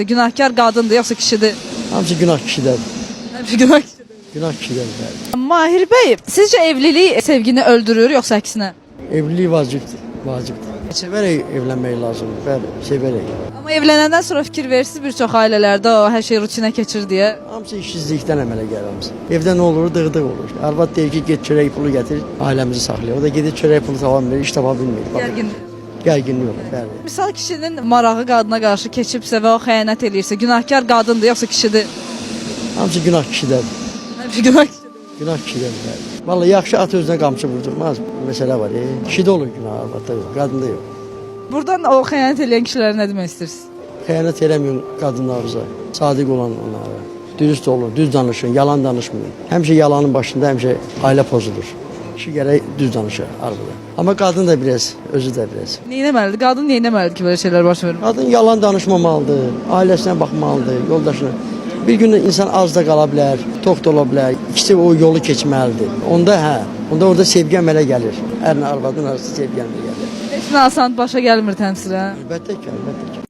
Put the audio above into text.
Günahkar qadındır yoxsa kişidir? Hamısı günah kişidir. Həmişə günah kişidir. Günah kişidir. Mahir Bey, sizce evlilik sevgini öldürür yoxsa əksinə? Evliliği vaciptir. Vaciptir. Severek evlenmeyi lazım. Severek. Amma evlənəndən sonra fikir verirsiniz bir çox ailələrdə o hər şey rutinə keçir deyə. Hamısı işsizlikten əmələ gəlir hamısı. Evdə nə olur? Dığdıq olur. Arvad deyir ki, get çörək pulu gətir, ailəmizi saxlayır. O da gedir çörək pulu tapa iş tapa bilmir. Gərginlik. Gərginlik olur. Bəli. Misal kişinin marağı qadına qarşı keçibsə və o xəyanət eləyirsə, günahkar qadındır yoxsa kişidir? Hamısı günah kişidir. Həmişə günah kişidir. Günah kişidir. Bəli. Vallahi yaxşı at özünə qamçı vurdurmaz. Məsələ var. Kişidə olur günah, arvadda yox, qadında yox. Buradan o xəyanət eləyən kişilərə nə demək istəyirsiniz? Xəyanət eləməyin qadınlarımıza. Sadiq olan onlara. Dürüst olun, düz danışın, yalan danışmayın. Həmişə yalanın başında həmişə ailə pozulur. Kişi gərək düz danışır arvada. Amma qadın da biraz, özü də biraz. Neynəməlidir? Qadın neynəməlidir ki, belə şeylər baş verir? Qadın yalan danışmamalıdır, ailəsinə baxmalıdır, yoldaşına. Bir gün insan az da qala bilər, tox da ola bilər. İkisi o yolu keçməlidir. Onda orada sevgi əmələ gəlir. Ərlə arvadın arası sevgi əmələ gəlir. Heç nə asan başa gəlmir təmsilə. Əlbəttə ki, əlbəttə.